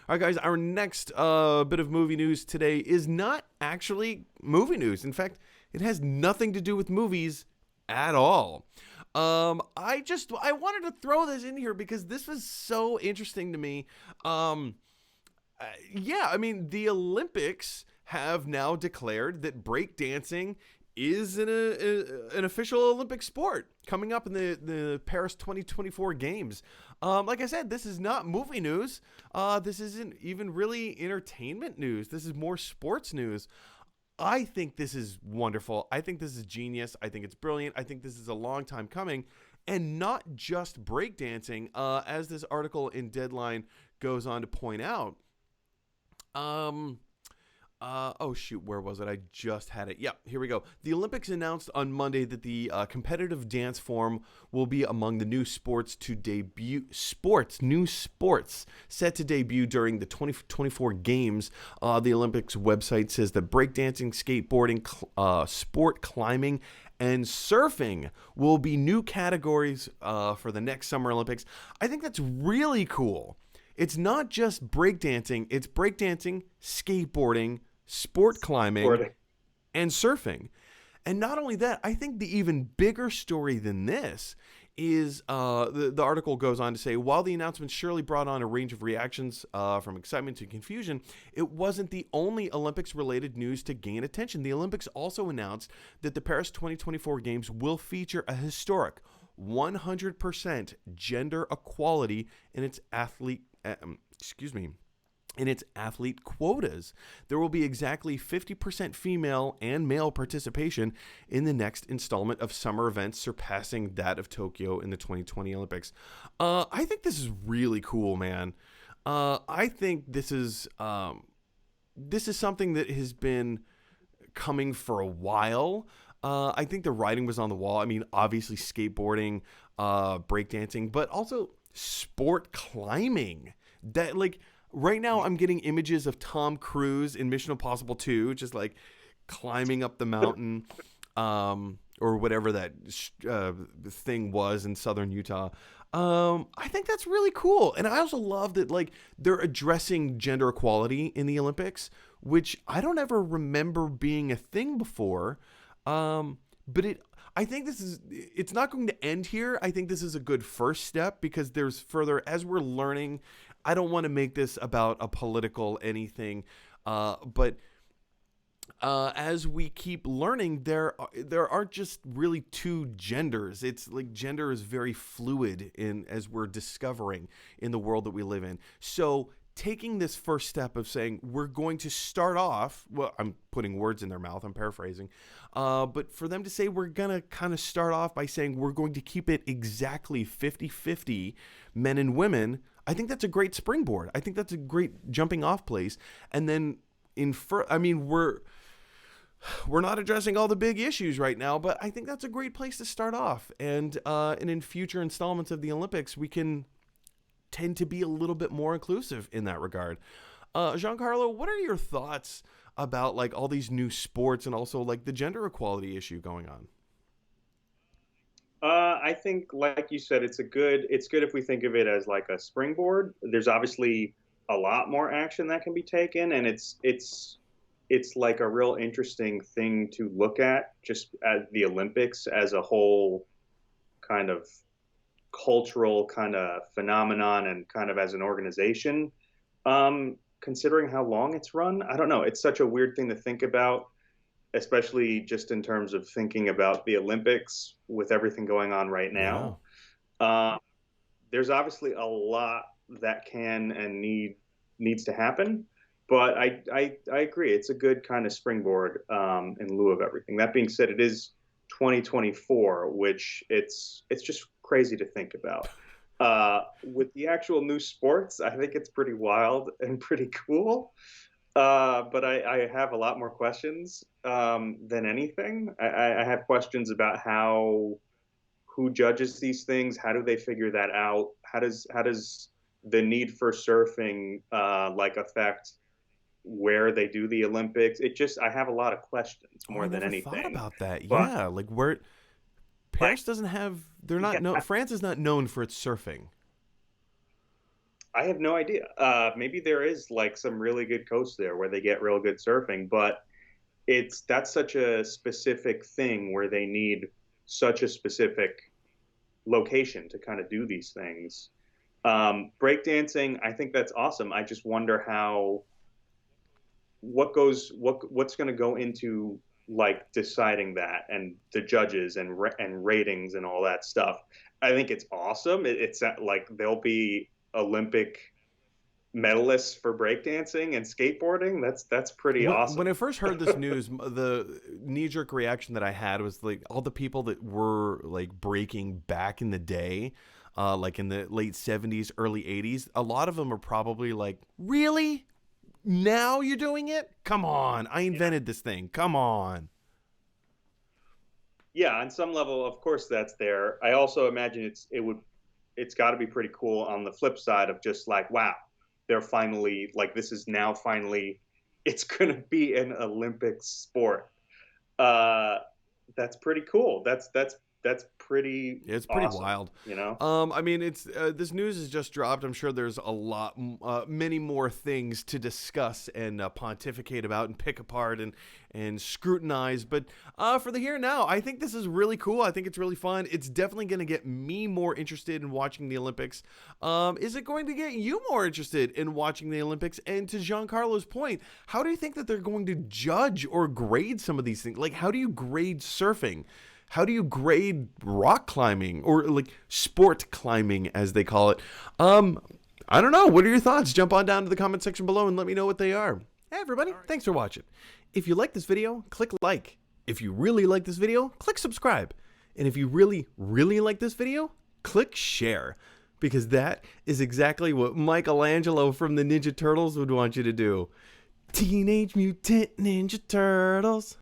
All right, guys, our next bit of movie news today is not actually movie news. In fact, it has nothing to do with movies at all. I wanted to throw this in here because this was so interesting to me. Yeah, I mean, the Olympics have now declared that breakdancing is an official Olympic sport coming up in the Paris 2024 games. Like I said, this is not movie news. This isn't even really entertainment news. This is more sports news. I think this is wonderful. I think this is genius. I think it's brilliant. I think this is a long time coming. And not just breakdancing, as this article in Deadline goes on to point out. Oh shoot, where was it? I just had it. Yeah, here we go. The Olympics announced on Monday that the competitive dance form will be among the new sports set to debut during the 2024 games. The Olympics website says that breakdancing, skateboarding, sport climbing, and surfing will be new categories for the next Summer Olympics. I think that's really cool. It's not just breakdancing, it's breakdancing, skateboarding, sport climbing, and surfing. And not only that, I think the even bigger story than this is the article goes on to say, while the announcement surely brought on a range of reactions from excitement to confusion, it wasn't the only Olympics-related news to gain attention. The Olympics also announced that the Paris 2024 Games will feature a historic 100% gender equality in its athlete quotas. There will be exactly 50% female and male participation in the next installment of summer events, surpassing that of Tokyo in the 2020 Olympics. I think this is really cool, man. I think this is something that has been coming for a while. I think the writing was on the wall. I mean, obviously skateboarding, breakdancing, but also sport climbing. That, like, right now I'm getting images of Tom Cruise in Mission Impossible 2, just like climbing up the mountain, or whatever that thing was in southern Utah. I think that's really cool. And I also love that, like, they're addressing gender equality in the Olympics, which I don't ever remember being a thing before. But I think it's not going to end here. I think this is a good first step because there's further, as we're learning. I don't want to make this about a political anything, but as we keep learning, there aren't just really two genders. It's like gender is very fluid as we're discovering in the world that we live in. So taking this first step of saying we're going to start off, well, I'm putting words in their mouth, I'm paraphrasing, but for them to say we're going to kind of start off by saying we're going to keep it exactly 50-50 men and women, I think that's a great springboard. I think that's a great jumping off place. And then we're not addressing all the big issues right now, but I think that's a great place to start off. And in future installments of the Olympics, we can tend to be a little bit more inclusive in that regard. Giancarlo, what are your thoughts about, like, all these new sports and also, like, the gender equality issue going on? I think, like you said, it's good if we think of it as like a springboard. There's obviously a lot more action that can be taken, and it's like a real interesting thing to look at, just at the Olympics as a whole kind of cultural kind of phenomenon and kind of as an organization. Considering how long it's run, I don't know. It's such a weird thing to think about, especially just in terms of thinking about the Olympics with everything going on right now. Yeah. There's obviously a lot that can and needs to happen, but I agree. It's a good kind of springboard in lieu of everything. That being said, it is 2024, which it's just crazy to think about. With the actual new sports, I think it's pretty wild and pretty cool. But I have a lot more questions than anything. I have questions about who judges these things. How do they figure that out? How does the need for surfing like affect where they do the Olympics? I have a lot of questions more than anything. Thought about that. Yeah, like where Paris doesn't have. They're not. France is not known for its surfing. I have no idea. Maybe there is like some really good coast there where they get real good surfing, but that's such a specific thing where they need such a specific location to kind of do these things. Breakdancing, I think that's awesome. I just wonder how what's going to go into like deciding that and the judges and ratings and all that stuff. I think it's awesome. It's like there'll be Olympic medalists for breakdancing and skateboarding. That's pretty When I awesome. first heard this news, the knee-jerk reaction that I had was like all the people that were like breaking back in the day, like in the late 70s, early 80s. A lot of them are probably like, really? Now you're doing it? Come on. I invented this thing. Come on. Yeah, on some level, of course, that's there. I also imagine it's got to be pretty cool on the flip side of just like, wow, they're finally like this is now finally it's going to be an Olympic sport. Uh, that's pretty cool. That's pretty It's pretty awesome. wild. You know? I mean, it's this news has just dropped. I'm sure there's a lot, many more things to discuss and pontificate about and pick apart and scrutinize. But for the here and now, I think this is really cool. I think it's really fun. It's definitely going to get me more interested in watching the Olympics. Is it going to get you more interested in watching the Olympics? And to Giancarlo's point, how do you think that they're going to judge or grade some of these things? Like, how do you grade surfing? How do you grade rock climbing or like sport climbing as they call it? I don't know. What are your thoughts? Jump on down to the comment section below and let me know what they are. Hey everybody, thanks for watching. If you like this video, click like. If you really like this video, click subscribe. And if you really, really like this video, click share. Because that is exactly what Michelangelo from the Ninja Turtles would want you to do. Teenage Mutant Ninja Turtles.